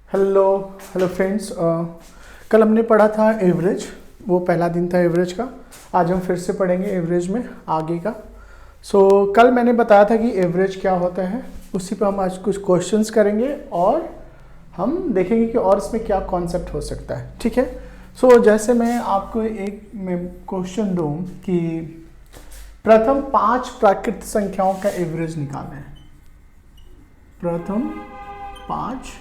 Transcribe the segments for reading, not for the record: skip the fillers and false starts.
Hello hello friends. कल हमने पढ़ा था एवरेज, वो पहला दिन था एवरेज का। आज हम फिर से पढ़ेंगे एवरेज में आगे का। कल मैंने बताया था कि एवरेज क्या होता है, उसी पर हम आज कुछ क्वेश्चंस करेंगे और हम देखेंगे कि और इसमें क्या कॉन्सेप्ट हो सकता है। ठीक है। जैसे मैं आपको एक क्वेश्चन दूँ कि प्रथम 5 प्राकृत संख्याओं का एवरेज निकालना है। प्रथम 5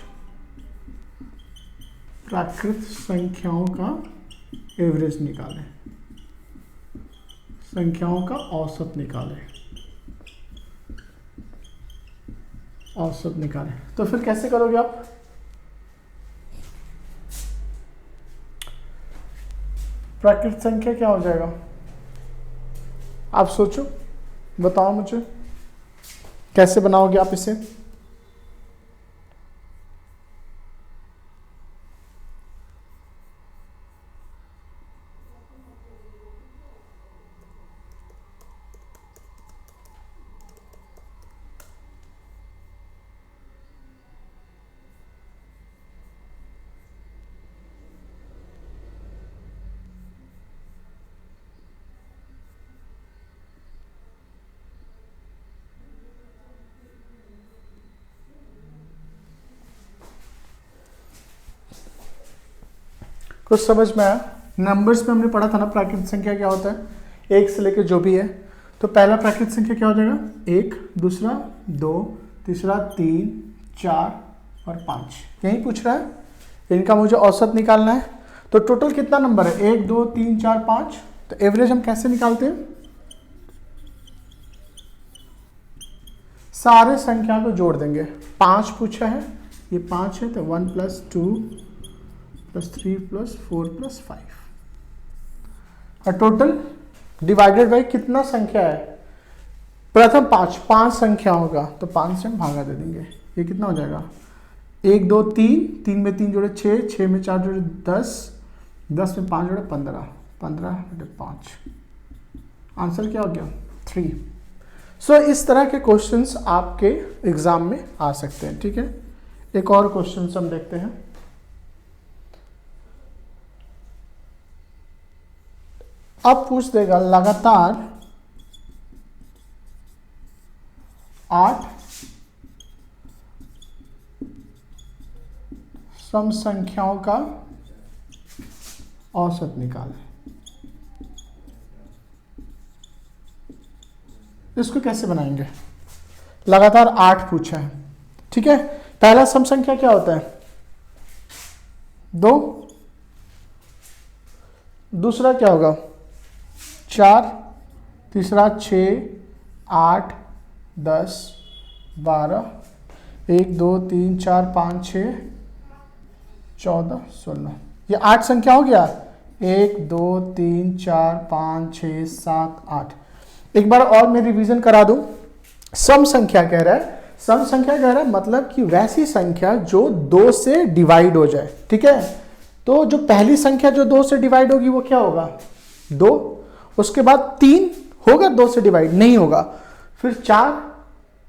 प्राकृत संख्याओं का एवरेज निकालें, संख्याओं का औसत निकालें, औसत निकालें। तो फिर कैसे करोगे आप? प्राकृत संख्या क्या हो जाएगा? आप सोचो, बताओ मुझे कैसे बनाओगे आप इसे। कुछ समझ में आया? नंबर्स में हमने पढ़ा था ना प्राकृत संख्या क्या होता है, एक से लेकर जो भी है। तो पहला प्राकृत संख्या क्या हो जाएगा? 1, दूसरा 2, तीसरा 3, 4 और 5। यही पूछ रहा है, इनका मुझे औसत निकालना है। तो टोटल कितना नंबर है? 1, 2, 3, 4, 5। तो एवरेज हम कैसे निकालते हैं? सारे संख्या को जोड़ देंगे। 5 पूछा है, ये 5 है तो 1 + 2 + 3 + 4 + 5 और टोटल डिवाइडेड बाई कितना संख्या है? प्रथम 5 संख्याओं का, तो 5 से हम भागा दे देंगे। ये कितना हो जाएगा? 1, 2, 3, 3 में 3 जोड़े 6, 6 में 4 जोड़े 10, 10 में 5 जोड़े 15, 15/5। आंसर क्या हो गया? 3। इस तरह के क्वेश्चंस आपके एग्जाम में आ सकते हैं। ठीक है, एक और क्वेश्चन हम देखते हैं। अब पूछ देगा लगातार 8 सम संख्याओं का औसत निकालें। इसको कैसे बनाएंगे? लगातार 8 पूछा है। ठीक है, पहला सम संख्या क्या होता है? 2। दूसरा क्या होगा? 4, तीसरा 6, 8, 10, 12, 1, 2, 3, 4, 5, 6, 14, 16। ये 8 संख्या हो गया। 1, 2, 3, 4, 5, 6, 7, 8। एक बार और मैं रिवीजन करा दूं। सम संख्या कह रहा है, सम संख्या कह रहा है मतलब कि वैसी संख्या जो 2 से डिवाइड हो जाए। ठीक है, तो जो पहली संख्या जो 2 से डिवाइड होगी वो क्या होगा? 2। उसके बाद 3 होगा 2 से डिवाइड? नहीं होगा। फिर 4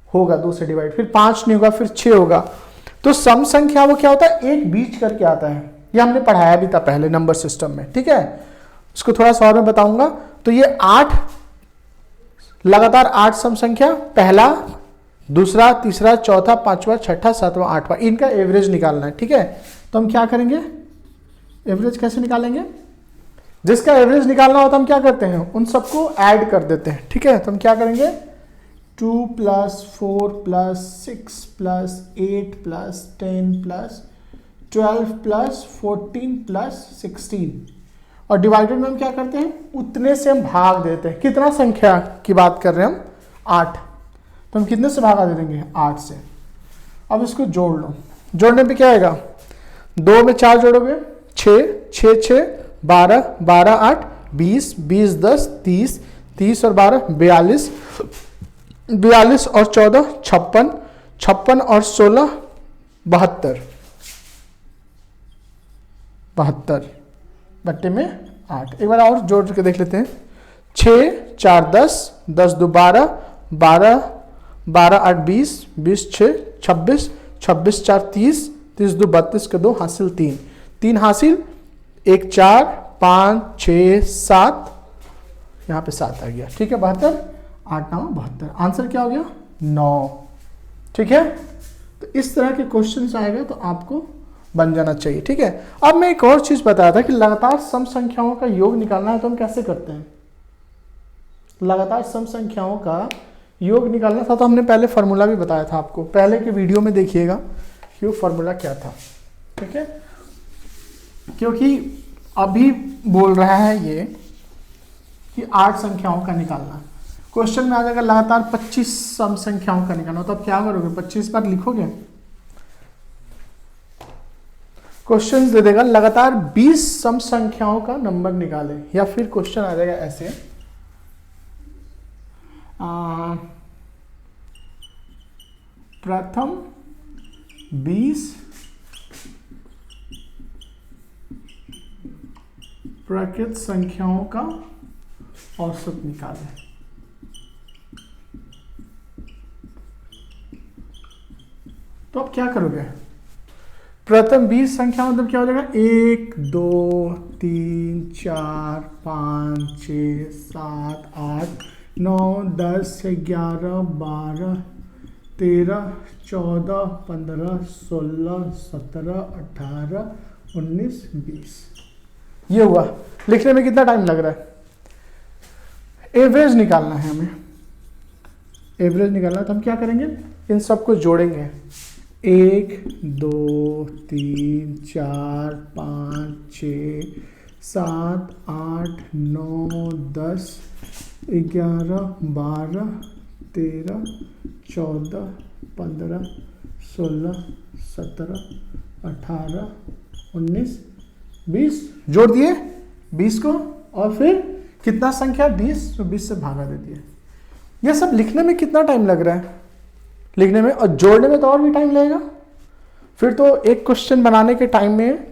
होगा 2 से डिवाइड, फिर 5 नहीं होगा, फिर 6 होगा। तो सम संख्या वो क्या होता है? एक बीच करके आता है। ये हमने पढ़ाया भी था पहले नंबर सिस्टम में। ठीक है, इसको थोड़ा सा और मैं बताऊंगा। तो ये 8 लगातार 8 सम संख्या, पहला, दूसरा, तीसरा, चौथा, पांचवा, छठा, सातवां, आठवां, इनका एवरेज निकालना है। ठीक है, तो हम क्या करेंगे? एवरेज कैसे निकालेंगे? जिसका एवरेज निकालना होता है हम क्या करते हैं? उन सबको ऐड कर देते हैं। ठीक है, तो हम क्या करेंगे? 2 + 4 + 6 + 8 + 10 + 12 + 14 + 16 और डिवाइडेड में हम क्या करते हैं? उतने से हम भाग देते हैं। कितना संख्या की बात कर रहे हैं हम? 8। तो हम कितने से भागा दे देंगे? 8 से। अब इसको जोड़ लो। जोड़ने पे क्या आएगा? 2 में 4 जोड़ोगे 6, 6, 6, 12, 12, 8, 20, 20, 10, 30, 30 और 12, 42, 42 और 14, 56, 56 और 16, 72, 72 बट्टे में 8। एक बार और जोड़ के देख लेते हैं। 6, 4, 10, 10, 2, 12, 12, 12, 8, 20, 20, 6, 26, 26, 4, 30, 30 2 32 के 2 हासिल 3, 3 हासिल 1 4 5 6 7, यहाँ पे 7 आ गया। ठीक है, 72 8 9 72, आंसर क्या हो गया 9। ठीक है, तो इस तरह के क्वेश्चन आएगा तो आपको बन जाना चाहिए। ठीक है, अब मैं एक और चीज बताया था कि लगातार सम संख्याओं का योग निकालना है तो हम कैसे करते हैं। लगातार सम संख्याओं का योग निकालना था तो हमने पहले फार्मूला भी बताया था आपको, पहले के वीडियो में देखिएगा कि वो फार्मूला क्या था। ठीक है, क्योंकि अभी बोल रहा है ये कि 8 संख्याओं का निकालना है, क्वेश्चन में आ जाएगा लगातार 25 सम संख्याओं का निकालना, तो आप क्या करोगे 25 बार लिखोगे। क्वेश्चन दे देगा लगातार 20 सम संख्याओं का नंबर निकाले, या फिर क्वेश्चन आ जाएगा ऐसे प्रथम 20 प्राकृत संख्याओं का औसत निकालें। तो आप क्या करोगे, प्रथम 20 संख्या मतलब क्या हो जाएगा 1 2 3 4 5 6 7 8 9 10 11 12 13 14 15 16 17 18 19 20। ये हुआ। लिखने में कितना टाइम लग रहा है, एवरेज निकालना है हमें, एवरेज निकालना है तो हम क्या करेंगे, इन सबको जोड़ेंगे 1 2 3 4 5 6 7 8 9 10 11 12 13 14 15 16 17 18 19 20, जोड़ दिए 20 को, और फिर कितना संख्या 20, तो 20 से भागा दे दिए। यह सब लिखने में कितना टाइम लग रहा है, लिखने में, और जोड़ने में तो और भी टाइम लगेगा। फिर तो एक क्वेश्चन बनाने के टाइम में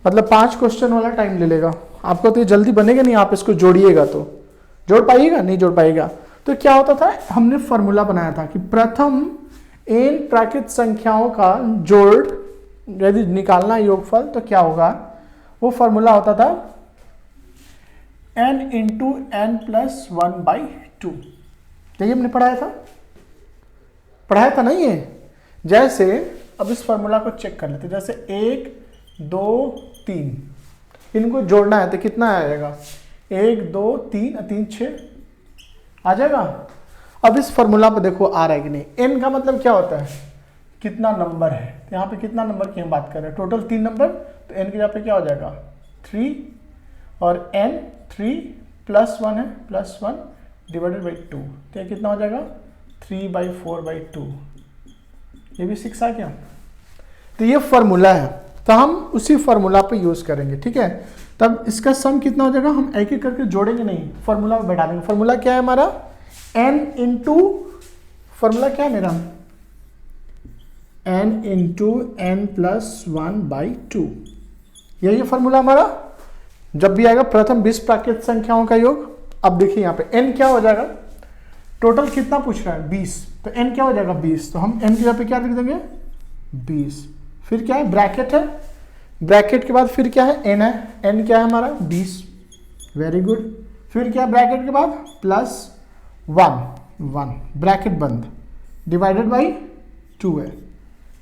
मतलब 5 क्वेश्चन वाला टाइम ले लेगा आपको, तो ये जल्दी बनेगा नहीं, आप इसको जोड़िएगा तो जोड़ पाइएगा, नहीं जोड़ पाइएगा। तो क्या होता था, हमने फॉर्मूला बनाया था कि प्रथम n प्राकृत संख्याओं का जोड़ यदि निकालना योगफल तो क्या होगा, वो फॉर्मूला होता था n इंटू n प्लस 1/2। यही हमने पढ़ाया था नहीं है। जैसे अब इस फॉर्मूला को चेक कर लेते, जैसे 1 2 3 इनको जोड़ना है तो कितना आएगा, 1 2 3 3 6 आ जाएगा। अब इस फॉर्मूला पे देखो आ रहा है कि नहीं, n का मतलब क्या होता है, कितना नंबर है, तो यहाँ पे कितना नंबर की हम बात कर रहे हैं, टोटल 3 नंबर, तो n के यहाँ पे क्या हो जाएगा 3, और n 3 प्लस 1 है, प्लस 1 डिवाइडेड बाई 2, तो ये कितना हो जाएगा 3/4/2, ये भी 6 आ गया। तो ये फॉर्मूला है, तो हम उसी फॉर्मूला पे यूज करेंगे। ठीक है, तब इसका सम कितना हो जाएगा, हम एक एक करके जोड़ेंगे नहीं, फॉर्मूला में बैठा देंगे। फॉर्मूला क्या है हमारा, n इंटू, फॉर्मूला क्या है मेरा, n इंटू n प्लस 1/2, यही फॉर्मूला हमारा जब भी आएगा प्रथम 20 प्राकृत संख्याओं का योग। अब देखिए यहाँ पे n क्या हो जाएगा, टोटल कितना पूछ रहा है 20, तो n क्या हो जाएगा 20, तो हम n के यहाँ पे क्या लिख देंगे 20, फिर क्या है ब्रैकेट है, ब्रैकेट के बाद फिर क्या है n है, n क्या है हमारा 20, वेरी गुड, फिर क्या है ब्रैकेट के बाद प्लस 1 ब्रैकेट बंद, डिवाइडेड बाई 2 है।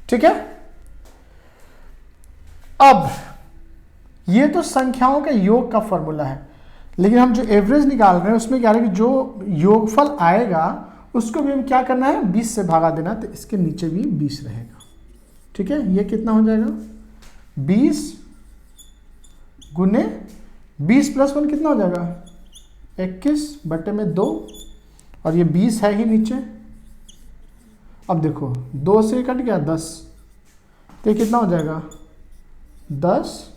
ठीक है, अब ये तो संख्याओं के योग का फॉर्मूला है, लेकिन हम जो एवरेज निकाल रहे हैं उसमें क्या है कि जो योगफल आएगा उसको भी हम क्या करना है 20 से भागा देना, तो इसके नीचे भी 20 रहेगा। ठीक है, ये कितना हो जाएगा 20 गुने 20 प्लस 1 कितना हो जाएगा 21/2, और ये 20 है ही नीचे। अब देखो 2 से कट गया 10, तो ये कितना हो जाएगा 10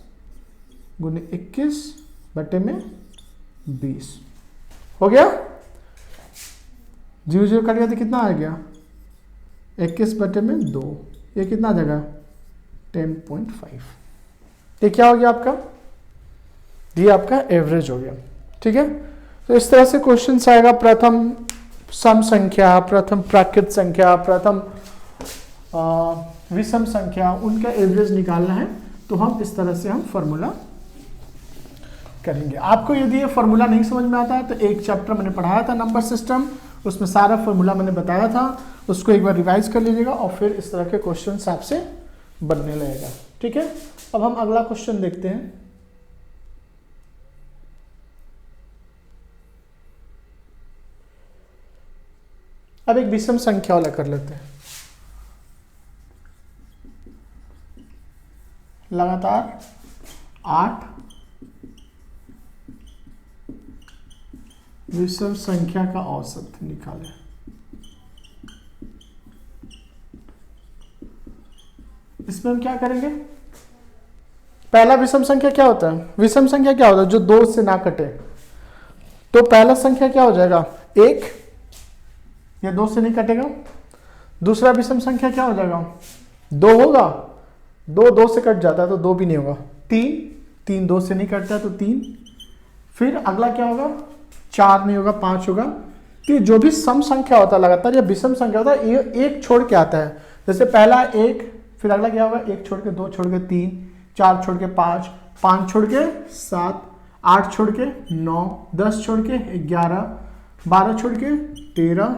गुने 21/20 हो गया, 0 0 कट गया तो कितना आ गया 21/2, ये कितना आ जाएगा 10.5। ये क्या हो गया आपका, ये आपका एवरेज हो गया। ठीक है, तो इस तरह से क्वेश्चन आएगा, प्रथम सम संख्या, प्रथम प्राकृत संख्या, प्रथम विषम संख्या उनका एवरेज निकालना है, तो हम इस तरह से हम फॉर्मूला करेंगे। आपको यदि ये फॉर्मूला नहीं समझ में आता है तो एक चैप्टर मैंने पढ़ाया था नंबर सिस्टम, उसमें सारा फॉर्मूला मैंने बताया था, उसको एक बार रिवाइज कर लीजिएगा और फिर इस तरह के क्वेश्चन आपसे बनने लगेगा। ठीक है, अब हम अगला क्वेश्चन देखते हैं। अब एक विषम संख्या वाला कर लेते हैं। लगातार 8 विषम संख्या का औसत निकालें। इसमें हम क्या करेंगे? पहला विषम संख्या क्या होता है? विषम संख्या क्या होता है? जो 2 से ना कटे। तो पहला संख्या क्या हो जाएगा? 1, ये 2 से नहीं कटेगा। दूसरा विषम संख्या क्या हो जाएगा? 2 होगा, 2 से कट जाता है तो 2 भी नहीं होगा। 3 2 से नहीं कटता है तो 3। फिर अगला क्या होगा? 4 नहीं होगा, 5 होगा। तो जो भी सम संख्या होता है लगातार या विषम संख्या होता है, ये 1 छोड़ के आता है। जैसे पहला 1, फिर अगला क्या होगा? 1 छोड़ के 2 छोड़ के 3, 4 छोड़ के 5, 5 छोड़ के 7, 8 छोड़ के 9, 10 छोड़ के 11, 12 छोड़ के 13,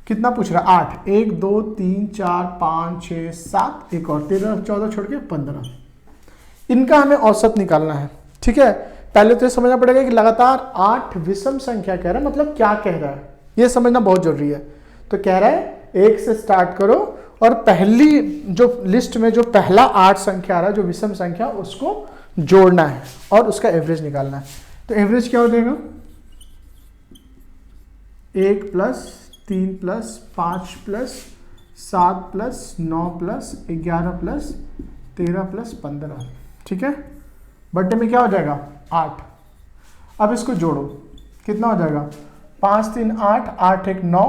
कितना पूछ रहा है? 8, 1 2 3 4 5 6 7, एक और 13, 14 छोड़ के 15। इनका हमें औसत निकालना है। ठीक है, पहले तो ये समझना पड़ेगा कि लगातार 8 विषम संख्या कह रहा है, मतलब क्या कह रहा है ये समझना बहुत जरूरी है। तो कह रहा है 1 से स्टार्ट करो और पहली जो लिस्ट में जो पहला 8 संख्या आ रहा है, जो विषम संख्या, उसको जोड़ना है और उसका एवरेज निकालना है। तो एवरेज क्या हो जाएगा? 1 + 3 + 5 + 7 + 9 + 11 + 13 + 15। ठीक है, बट्टे में क्या हो जाएगा? 8। अब इसको जोड़ो, कितना हो जाएगा? 5 3 8, 8 1 9,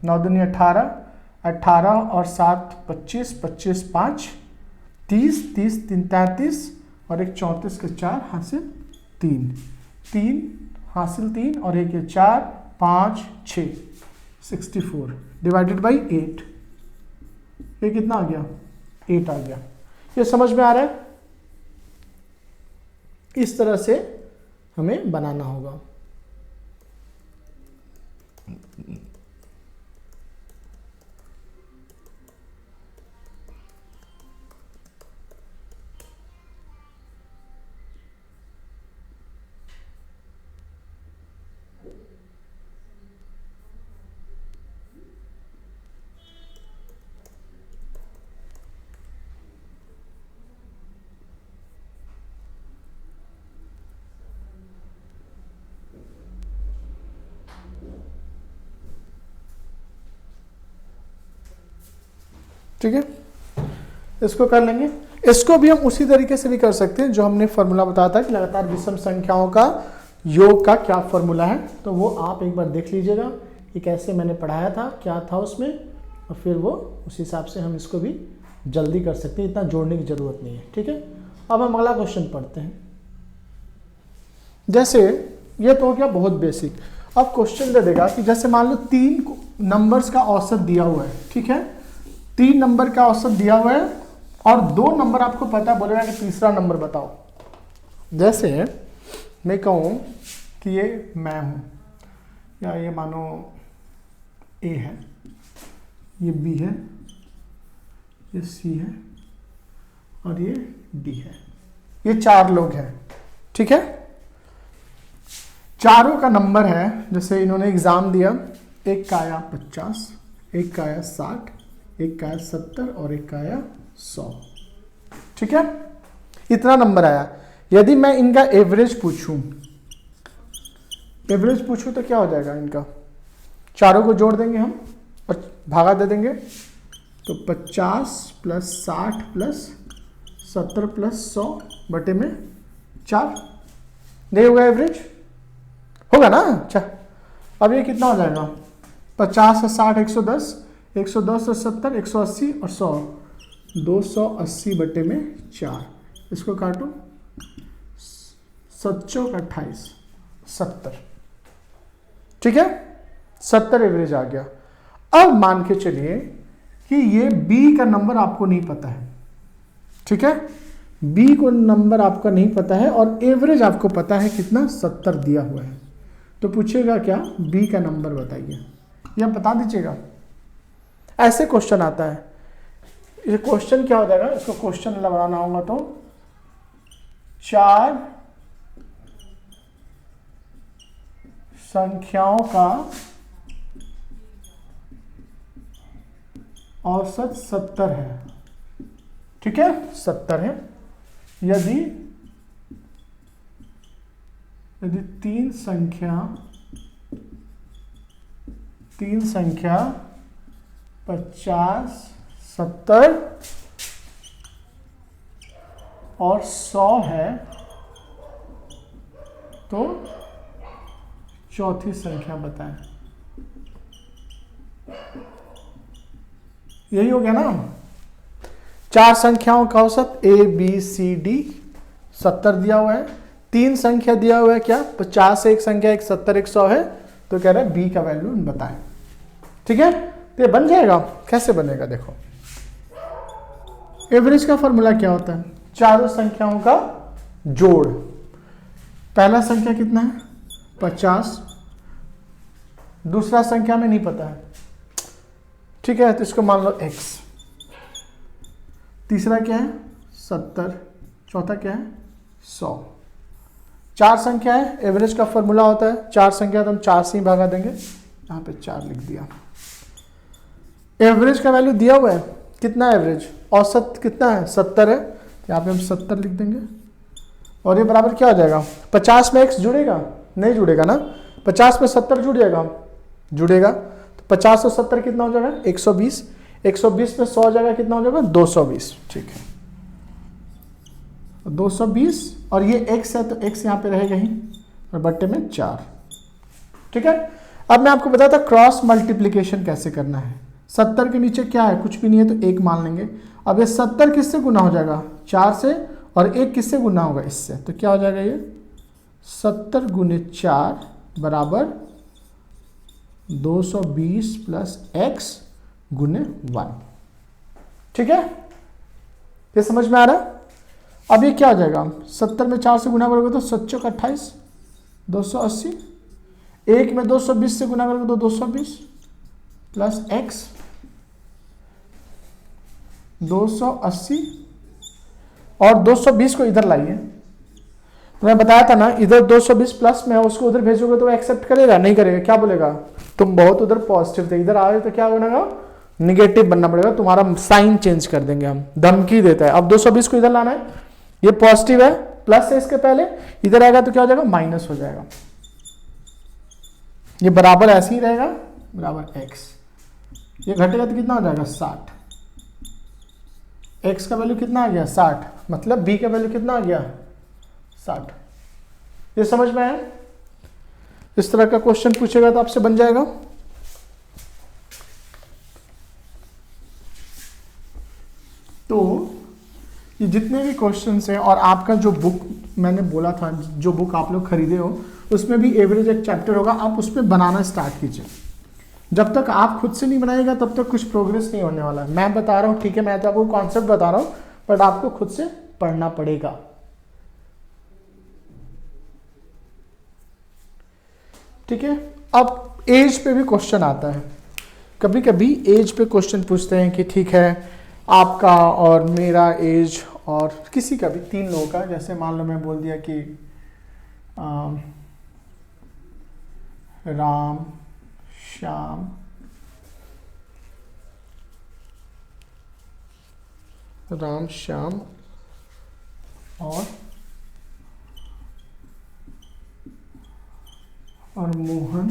9 2 18, 18 और 7 25, 25 5 30, 30 3 33 और एक 34 के 4 हासिल 3, 3 हासिल 3 और एक ये 4 5 6, 64 डिवाइडेड बाई 8। ये कितना आ गया? 8 आ गया। ये समझ में आ रहा है? इस तरह से हमें बनाना होगा। ठीक है, इसको कर लेंगे। इसको भी हम उसी तरीके से भी कर सकते हैं जो हमने फॉर्मूला बताया था कि लगातार विषम संख्याओं का योग का क्या फॉर्मूला है। तो वो आप एक बार देख लीजिएगा कि कैसे मैंने पढ़ाया था, क्या था उसमें, और फिर वो उस हिसाब से हम इसको भी जल्दी कर सकते हैं, इतना जोड़ने की जरूरत नहीं है। ठीक है, अब हम अगला क्वेश्चन पढ़ते हैं। जैसे ये तो हो गया बहुत बेसिक। अब क्वेश्चन दे देगा कि जैसे मान लो 3 नंबर्स का औसत दिया हुआ है। ठीक है, 3 नंबर का औसत दिया हुआ है और 2 नंबर आपको पता, बोलेगा कि तीसरा नंबर बताओ। जैसे मैं कहूँ कि ये मैं हूँ, या ये मानो ए है, ये बी है, ये सी है और ये डी है। ये 4 लोग हैं। ठीक है, चारों का नंबर है, जैसे इन्होंने एग्जाम दिया, एक का आया 50, एक का आया 60, एक का आया 70 और एक का आया 100। ठीक है, इतना नंबर आया। यदि मैं इनका एवरेज पूछूं तो क्या हो जाएगा? इनका चारों को जोड़ देंगे हम और भागा दे देंगे, तो 50 + 60 + 70 + 100 बटे में 4 नहीं होगा? एवरेज होगा ना? अच्छा, अब ये कितना हो जाएगा? 50 और 60 110, 110 और 70 180 और 100 280 बटे में 4। इसको काटो, 7 × 28 70। ठीक है, 70 एवरेज आ गया। अब मान के चलिए कि ये बी का नंबर आपको नहीं पता है, ठीक है, बी को नंबर आपका नहीं पता है और एवरेज आपको पता है कितना 70 दिया हुआ है, तो पूछेगा क्या, बी का नंबर बताइए, या बता दीजिएगा। ऐसे क्वेश्चन आता है। ये क्वेश्चन क्या हो जाएगा, इसको क्वेश्चन लगाना होगा तो 4 संख्याओं का औसत 70 है, ठीक है, 70 है। यदि तीन संख्या 50, 70 और 100 है तो चौथी संख्या बताएं। यही हो गया ना, 4 संख्याओं का औसत A B C D 70 दिया हुआ है, 3 संख्या दिया हुआ है क्या, 50 एक संख्या, एक 70, एक 100 है, तो कह रहा है B का वैल्यू बताएं, ठीक है। तो ये बन जाएगा, कैसे बनेगा देखो। एवरेज का फॉर्मूला क्या होता है, चारों संख्याओं का जोड़। पहला संख्या कितना है 50, दूसरा संख्या में नहीं पता है, ठीक है, तो इसको मान लो x, तीसरा क्या है 70, चौथा क्या है 100। 4 संख्या है, एवरेज का फॉर्मूला होता है 4 संख्या तो हम 4 से ही भागा देंगे, यहाँ पे 4 लिख दिया। एवरेज का वैल्यू दिया हुआ है, कितना एवरेज, औसत कितना है 70 है, यहाँ पे हम 70 लिख देंगे। और ये बराबर क्या हो जाएगा, 50 में x जुड़ेगा, नहीं जुड़ेगा ना, 50 में 70 जुड़ जाएगा, जुड़ेगा, तो 50 और 70 कितना हो जाएगा 120, 120 में 100 जगह कितना हो जाएगा 220, ठीक है, 220 और ये x है तो x यहाँ पे रहेगा ही और बट्टे में 4, ठीक है। अब मैं आपको बताता क्रॉस मल्टीप्लिकेशन कैसे करना है। 70 के नीचे क्या है, कुछ भी नहीं है तो 1 मान लेंगे। अब ये 70 किससे गुना हो जाएगा 4 से, और 1 किससे गुना होगा इससे, तो क्या हो जाएगा ये 70 गुने 4 बराबर 220 प्लस x गुने 1, ठीक है, ये समझ में आ रहा है। अब ये क्या हो जाएगा, 70 में 4 से गुना करोगे तो 7 चौक 28, 280, 1 में 220 से गुना करोगे तो 220 प्लस x 280 और 220 को इधर लाइए, मैं बताया था ना इधर 220 प्लस में है, उसको उधर भेजोगे तो एक्सेप्ट करेगा, नहीं करेगा, क्या बोलेगा, तुम बहुत उधर पॉजिटिव थे, इधर आ रहे तो क्या बनेगा निगेटिव बनना पड़ेगा, तुम्हारा साइन चेंज कर देंगे हम, धमकी देता है। अब 220 को इधर लाना है, ये पॉजिटिव है, प्लस है इसके पहले, इधर आएगा तो क्या हो जाएगा माइनस हो जाएगा, ये बराबर ऐसे ही रहेगा, बराबर x, ये घटेगा तो कितना हो जाएगा 60, x का वैल्यू कितना आ गया 60, मतलब b का वैल्यू कितना आ गया 60। ये समझ में आया, इस तरह का क्वेश्चन पूछेगा तो आपसे बन जाएगा। तो ये जितने भी क्वेश्चंस हैं, और आपका जो बुक मैंने बोला था, जो बुक आप लोग खरीदे हो उसमें भी एवरेज एक चैप्टर होगा, आप उसमें बनाना स्टार्ट कीजिए। जब तक आप खुद से नहीं बनाएगा तब तक कुछ प्रोग्रेस नहीं होने वाला है। मैं बता रहा हूँ, ठीक है, मैं तो आपको कॉन्सेप्ट बता रहा हूँ, बट आपको खुद से पढ़ना पड़ेगा। ठीक है, अब एज पे भी क्वेश्चन आता है, कभी कभी एज पे क्वेश्चन पूछते हैं कि ठीक है आपका और मेरा एज और किसी का भी, 3 लोगों का, जैसे मान लो मैं बोल दिया कि राम श्याम और मोहन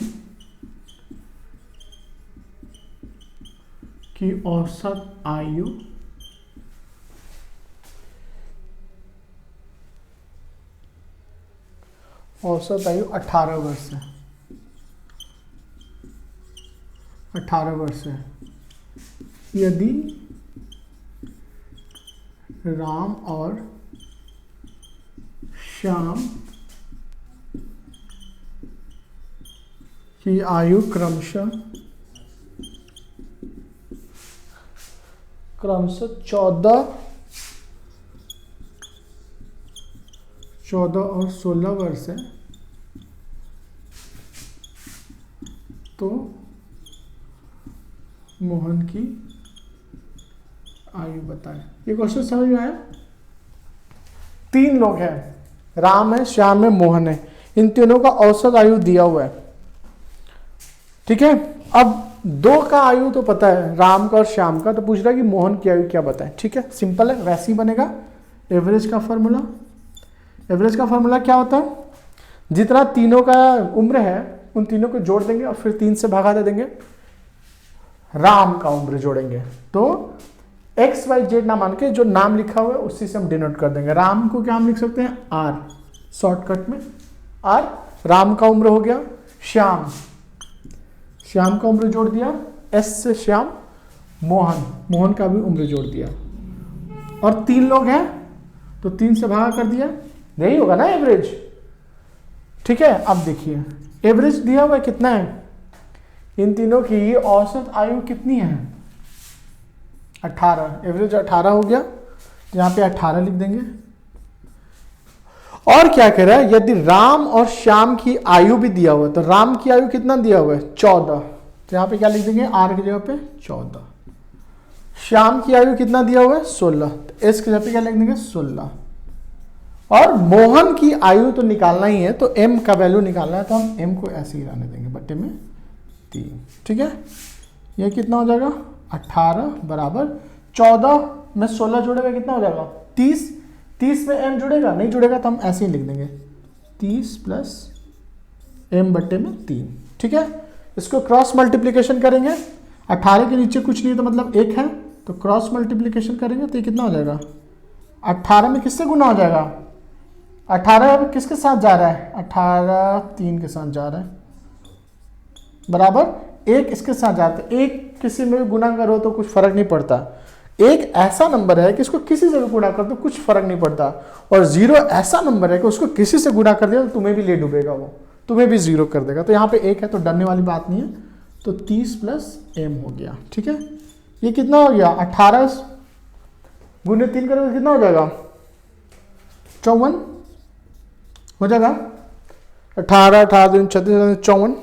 की औसत आयु 18 वर्ष है, 18 वर्ष है। यदि राम और श्याम की आयु क्रमशः क्रमशः 14 और 16 वर्ष है, तो मोहन की आयु बताएं। ये क्वेश्चन समझ में आया? 3 लोग हैं, राम है, श्याम है, मोहन है। इन तीनों का औसत आयु दिया हुआ है। ठीक है, अब 2 का आयु तो पता है, राम का और श्याम का, तो पूछ रहा है कि मोहन की आयु क्या बताएं। ठीक है, सिंपल है, वैसे ही बनेगा। एवरेज का फॉर्मूला, एवरेज का फॉर्मूला क्या होता है? जितना तीनों का उम्र है उन तीनों को जोड़ देंगे और फिर 3 से भागा दे देंगे, राम का उम्र जोड़ेंगे। तो एक्स वाई जेड ना मान के जो नाम लिखा हुआ है उसी से हम डिनोट कर देंगे। राम को क्या हम लिख सकते हैं? आर, शॉर्टकट में आर, राम का उम्र हो गया। श्याम, श्याम का उम्र जोड़ दिया, एस से श्याम। मोहन, मोहन का भी उम्र जोड़ दिया। और 3 लोग हैं तो 3 से भागा कर दिया, यही होगा ना एवरेज। ठीक है, अब देखिए एवरेज दिया हुआ कितना है, इन तीनों की औसत आयु कितनी है? 18। एवरेज 18 हो गया, यहाँ पे 18 लिख देंगे। और क्या कह रहा है? यदि राम और श्याम की आयु भी दिया हुआ है, तो राम की आयु कितना दिया हुआ है? 14, तो यहाँ पे क्या लिख देंगे? आर की जगह पे 14। श्याम की आयु कितना दिया हुआ है? 16, तो एस की जगह पे क्या लिख देंगे? 16। और मोहन की आयु तो निकालना ही है, तो m का वैल्यू निकालना है, तो हम m को ऐसे ही रहने देंगे, बट्टे में 3। ठीक है, ये कितना हो जाएगा? 18 बराबर 14 में 16 जोड़ेगा कितना हो जाएगा? 30। 30 में m जुड़ेगा? नहीं जुड़ेगा, तो हम ऐसे ही लिख देंगे 30 प्लस m बट्टे में 3। ठीक है, इसको क्रॉस मल्टीप्लीकेशन करेंगे। 18 के नीचे कुछ नहीं तो मतलब 1 है, तो क्रॉस मल्टीप्लीकेशन करेंगे तो ये कितना हो जाएगा? 18 में किससे गुना हो जाएगा? 18 अब किसके साथ जा रहा है? 18 3 के साथ जा रहा है, बराबर 1 इसके साथ जाता है। 1 किसी में भी गुना करो तो कुछ फर्क नहीं पड़ता। 1 ऐसा नंबर है कि इसको किसी से भी गुना कर दो कुछ फर्क नहीं पड़ता। और 0 ऐसा नंबर है कि उसको किसी से गुना कर दिया तो तुम्हें भी ले डूबेगा, वो तुम्हें भी 0 कर देगा। तो यहाँ पे 1 है तो डरने वाली बात नहीं है। तो 30 प्लस m हो गया। ठीक है, ये कितना हो गया? 18 गुने 3 करोगे कितना हो जाएगा? 54 हो जाएगा। 18 18 36 54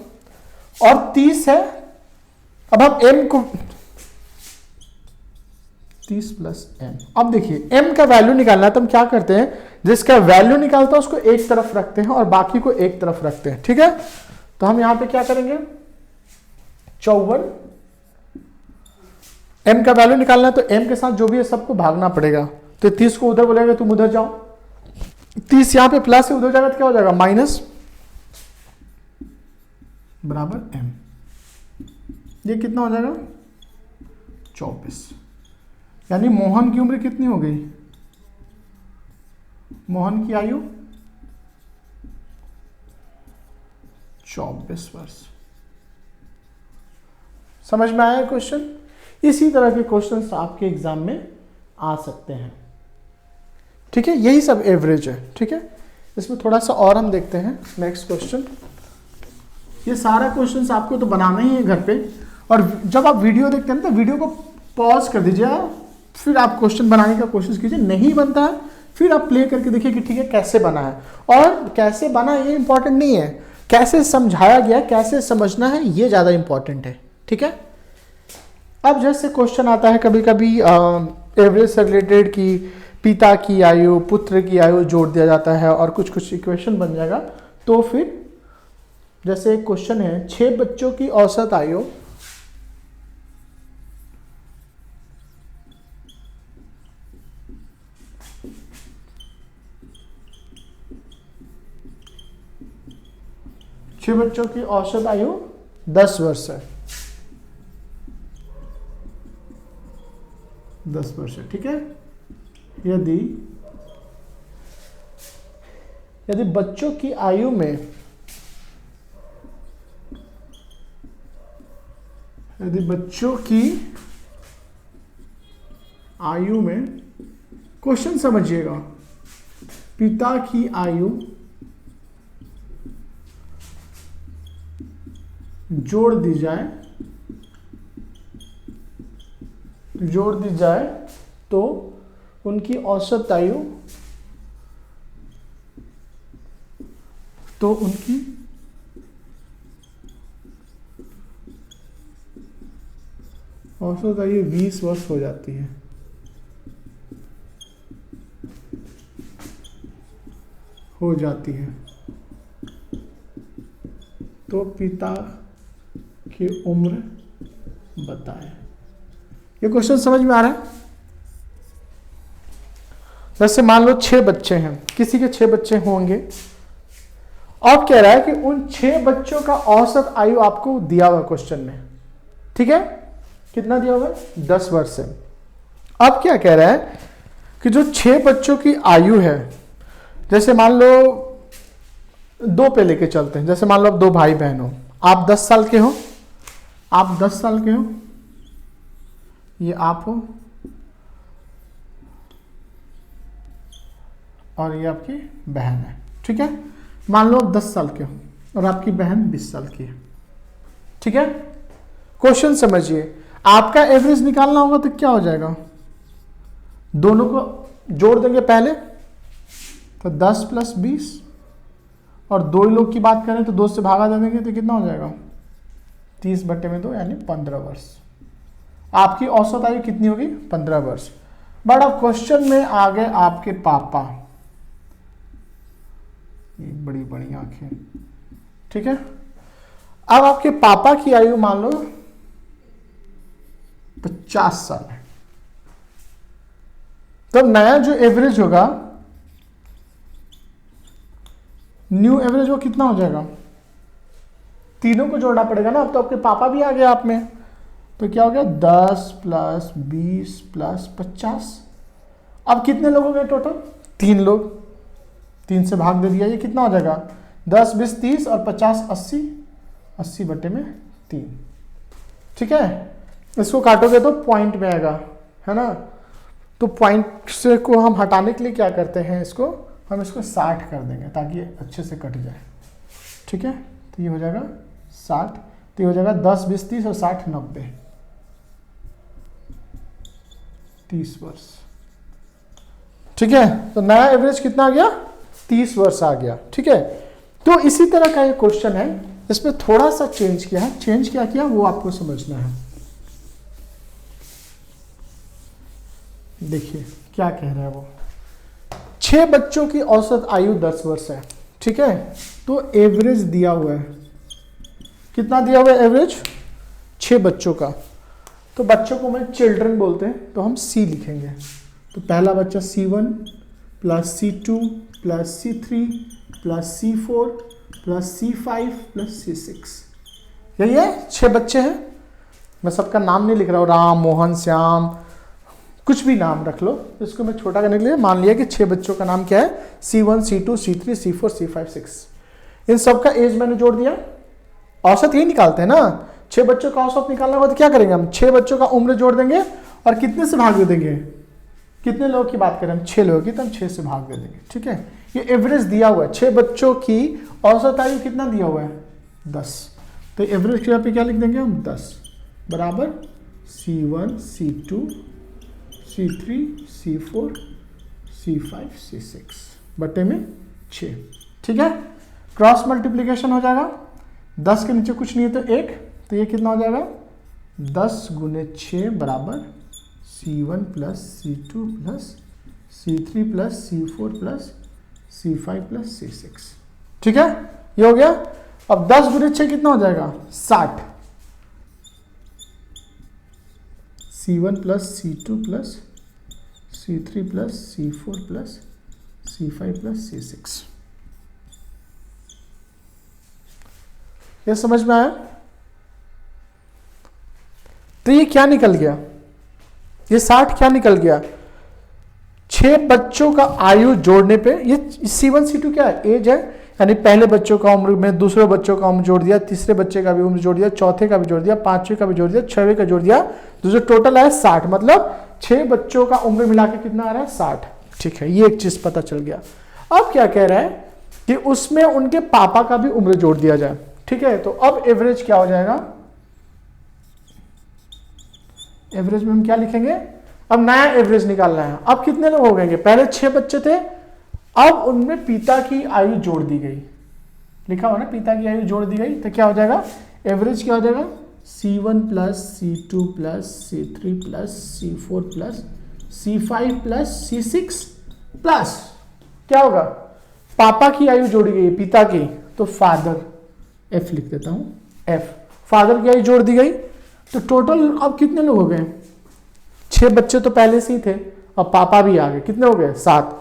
और 30 है। अब हम m को 30 प्लस m, अब देखिए m का वैल्यू निकालना है तो हम क्या करते हैं, जिसका वैल्यू निकालता है उसको एक तरफ रखते हैं और बाकी को एक तरफ रखते हैं। ठीक है, तो हम यहां पे क्या करेंगे? 54, m का वैल्यू निकालना है तो m के साथ जो भी है सबको भागना पड़ेगा। तो 30 को उधर बोलेगा तुम उधर जाओ, 30 यहां पे प्लस है, उधर जाएगा तो क्या हो जाएगा? माइनस, बराबर m। ये कितना हो जाएगा? 24। यानी मोहन की उम्र कितनी हो गई? मोहन की आयु 24 वर्ष। समझ में आया क्वेश्चन? इसी तरह के क्वेश्चंस आपके एग्जाम में आ सकते हैं। ठीक है, यही सब एवरेज है। ठीक है, इसमें थोड़ा सा और हम देखते हैं नेक्स्ट क्वेश्चन। ये सारा क्वेश्चंस आपको तो बनाना ही है घर पे, और जब आप वीडियो देखते हैं तो वीडियो को पॉज कर दीजिए, फिर आप क्वेश्चन बनाने का कोशिश कीजिए। नहीं बनता है फिर आप प्ले करके देखिए कि ठीक है कैसे बना है, और कैसे बना ये इंपॉर्टेंट नहीं है, कैसे समझाया गया, कैसे समझना है, ये ज़्यादा इंपॉर्टेंट है। ठीक है, अब जैसे क्वेश्चन आता है कभी कभी एवरेज से रिलेटेड की पिता की आयु पुत्र की आयु जोड़ दिया जाता है और कुछ कुछ इक्वेशन बन जाएगा। तो फिर जैसे एक क्वेश्चन है, 6 बच्चों की औसत आयु छह बच्चों की औसत आयु 10 वर्ष है। 10 वर्ष है। ठीक है, यदि बच्चों की आयु में क्वेश्चन समझिएगा, पिता की आयु जोड़ दी जाए जोड़ दी जाए तो उनकी औसत आयु तो उनकी औसत आयु 20 वर्ष हो जाती है। तो पिता की उम्र बताएं। ये क्वेश्चन समझ में आ रहा है? वैसे मान लो 6 बच्चे हैं, किसी के 6 बच्चे होंगे। अब कह रहा है कि उन 6 बच्चों का औसत आयु आपको दिया हुआ क्वेश्चन में, ठीक है? कितना दिया हुआ है? 10 वर्ष है। अब क्या कह रहा है कि जो 6 बच्चों की आयु है, जैसे मान लो 2 पे लेके चलते हैं, जैसे मान लो 2 भाई बहन हो, आप 10 साल के हो, आप 10 साल के हो, ये आप हो और ये आपकी बहन है, ठीक है? मान लो आप 10 साल के हो और आपकी बहन 20 साल की है, ठीक है? क्वेश्चन समझिए, आपका एवरेज निकालना होगा तो क्या हो जाएगा? दोनों को जोड़ देंगे पहले, तो 10 प्लस 20, और 2 लोग की बात करें तो 2 से भागा दे देंगे तो कितना हो जाएगा? 30/2 यानी 15 वर्ष। आपकी औसत आयु कितनी होगी? 15 वर्ष। बट अब क्वेश्चन में आ गए आपके पापा, ये बड़ी बड़ी आंखें, ठीक है? अब आपके पापा की आयु मान लो 50 साल है, तो नया जो एवरेज होगा, न्यू एवरेज वो कितना हो जाएगा? तीनों को जोड़ना पड़ेगा ना। अब तो आपके पापा भी आ गए आप में, तो क्या हो गया? 10 प्लस 20 प्लस 50। अब कितने लोग हो गए टोटल? 3 लोग। 3 से भाग दे दिया, ये कितना हो जाएगा? 10 20 30 और 50 80, 80/3, ठीक है? इसको काटोगे तो पॉइंट में आएगा, है ना? तो पॉइंट से को हम हटाने के लिए क्या करते हैं, हम इसको 60 कर देंगे ताकि अच्छे से कट जाए, ठीक है? तो ये हो जाएगा 60, तो ये हो जाएगा 10 20 30 और 60 90, 30 वर्ष, ठीक है? तो नया एवरेज कितना आ गया? 30 वर्ष आ गया, ठीक है? तो इसी तरह का ये क्वेश्चन है, इसमें थोड़ा सा चेंज किया है। चेंज क्या किया वो आपको समझना है। देखिए क्या कह रहा है वो। 6 बच्चों की औसत आयु 10 वर्ष है, ठीक है? तो एवरेज दिया हुआ है, कितना दिया हुआ है एवरेज? 6 बच्चों का। तो बच्चों को मैं चिल्ड्रन बोलते हैं, तो हम C लिखेंगे। तो पहला बच्चा C1 plus C2 plus C3 plus C4 plus C5 plus C6, यही है। 6 बच्चे हैं, मैं सबका नाम नहीं लिख रहा हूँ, राम मोहन श्याम, कुछ भी नाम रख लो। इसको मैं छोटा करने के लिए मान लिया कि 6 बच्चों का नाम क्या है? C1 C2 C3 C4 C5 6। इन सब का एज मैंने जोड़ दिया। औसत यही निकालते हैं ना, 6 बच्चों का औसत निकालना होगा तो क्या करेंगे हम? 6 बच्चों का उम्र जोड़ देंगे और कितने से भाग दे देंगे? कितने लोगों की बात करें हम? 6 लोगों की, तो हम 6 से भाग दे देंगे, ठीक है? ये एवरेज दिया हुआ है। 6 बच्चों की औसत आयु कितना दिया हुआ है? 10। तो एवरेज की पे क्या लिख देंगे हम? 10 बराबर C1 C2 C3 C4 C5 C6 बटे में 6, ठीक है? क्रॉस मल्टीप्लीकेशन हो जाएगा, 10 के नीचे कुछ नहीं है तो 1, तो ये कितना हो जाएगा? 10 गुने 6 बराबर C1 plus C2 plus C3 plus C4 plus C5 plus C6, ठीक है? ये हो गया। अब 10 गुने 6 कितना हो जाएगा? 60। C1 plus C2 plus C3 plus C4 plus C5 plus C6। ये समझ में आया? तो ये क्या निकल गया? ये 60 क्या निकल गया? 6 बच्चों का आयु जोड़ने पे ये C1 C2 क्या है? एज है, यानी पहले बच्चों का उम्र में दूसरे बच्चों का उम्र जोड़ दिया, तीसरे बच्चे का भी उम्र जोड़ दिया, चौथे का भी जोड़ दिया, पांचवें का भी जोड़ दिया, 6वें का जोड़ दिया, तो जो टोटल है 60। मतलब 6 बच्चों का उम्र मिला के कितना आ रहा है? 60, ठीक है? ये एक चीज पता चल गया। अब क्या कह रहा है कि उसमें उनके पापा का भी उम्र जोड़ दिया जाए, ठीक है? तो अब एवरेज क्या हो जाएगा? एवरेज में हम क्या लिखेंगे, अब नया एवरेज निकालना है। अब कितने लोग हो गए, पहले 6 बच्चे थे, अब उनमें पिता की आयु जोड़ दी गई, लिखा हुआ ना पिता की आयु जोड़ दी गई, तो क्या हो जाएगा एवरेज, क्या हो जाएगा C1 plus C2 plus C3 plus C4 plus C5 plus C6 plus क्या होगा, पापा की आयु जोड़ी गई पिता की, तो फादर, F लिख देता हूं, F, फादर की आयु जोड़ दी गई। तो टोटल अब कितने लोग हो गए, 6 बच्चे तो पहले से ही थे, अब पापा भी आ गए, कितने हो गए 7।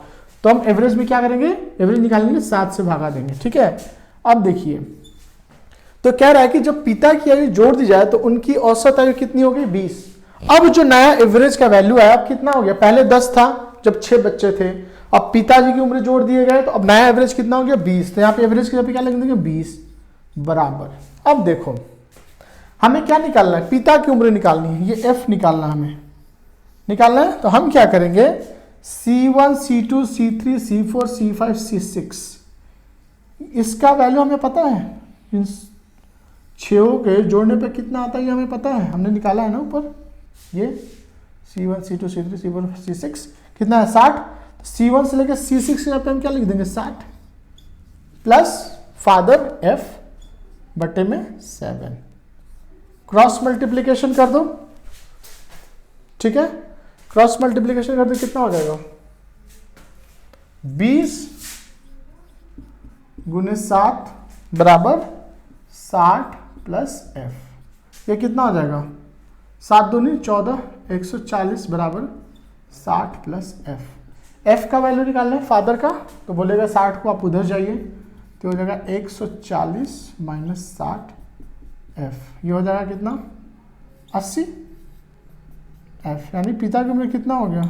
तो हम एवरेज में क्या करेंगे, एवरेज निकालेंगे 7 से भागा देंगे, ठीक है। अब देखिए, तो कह रहा है कि जब पिता की आयु जोड़ दी जाए तो उनकी औसत आयु कितनी हो गई 20। अब जो नया एवरेज का वैल्यू है अब कितना हो गया, पहले 10 था जब 6 बच्चे थे, अब पिताजी की उम्र जोड़ दिए गए तो अब नया एवरेज कितना हो गया 20। तो यहाँ पे एवरेज की जगह क्या लिख देंगे 20 बराबर। अब देखो हमें क्या निकालना है, पिता की उम्र निकालनी है, ये F निकालना हमें निकालना है। तो हम क्या करेंगे, C1 C2 C3 C4 C5 C6, इसका वैल्यू हमें पता है, इन 6 के जोड़ने पे कितना आता है ये हमें पता है, हमने निकाला है ना ऊपर, ये C1 C2 C3 C4 C6 कितना है 60। C1 से लेकर C6 के पे हम क्या लिख देंगे 60 प्लस फादर F बटे में 7, क्रॉस मल्टीप्लीकेशन कर दो, ठीक है, क्रॉस मल्टीप्लीकेशन कर दो कितना हो जाएगा 20 गुने 7 बराबर 60 प्लस F, ये कितना हो जाएगा 7 दूनी 14 140 बराबर 60 प्लस F का वैल्यू निकालना है फादर का, तो बोलेगा 60 को आप उधर जाइए तो हो जाएगा 140 माइनस 60 F, ये हो जाएगा कितना 80 F, यानी पिता की उम्र कितना हो गया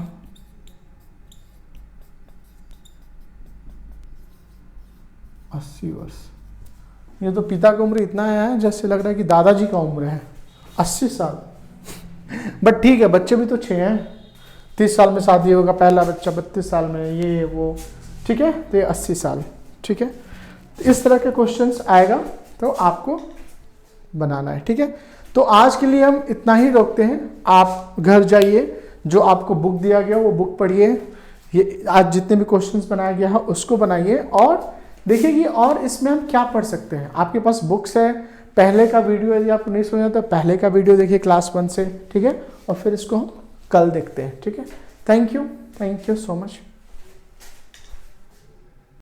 80 वर्ष। ये तो पिता की उम्र इतना है जैसे लग रहा है कि दादाजी का उम्र है 80 साल। बट ठीक है, बच्चे भी तो 6 हैं, 30 साल में शादी होगा, पहला बच्चा 32 साल में, ये वो, ठीक है, तो ये 80 साल, ठीक है। तो इस तरह के क्वेश्चंस आएगा तो आपको बनाना है, ठीक है। तो आज के लिए हम इतना ही रोकते हैं, आप घर जाइए, जो आपको बुक दिया गया वो बुक पढ़िए, ये आज जितने भी क्वेश्चंस बनाया गया है उसको बनाइए और देखिए कि और इसमें हम क्या पढ़ सकते हैं। आपके पास बुक्स है, पहले का वीडियो यदि आपको नहीं सुना तो पहले का वीडियो देखिए क्लास 1 से, ठीक है, और फिर इसको हम कल देखते हैं, ठीक है। Thank you so much.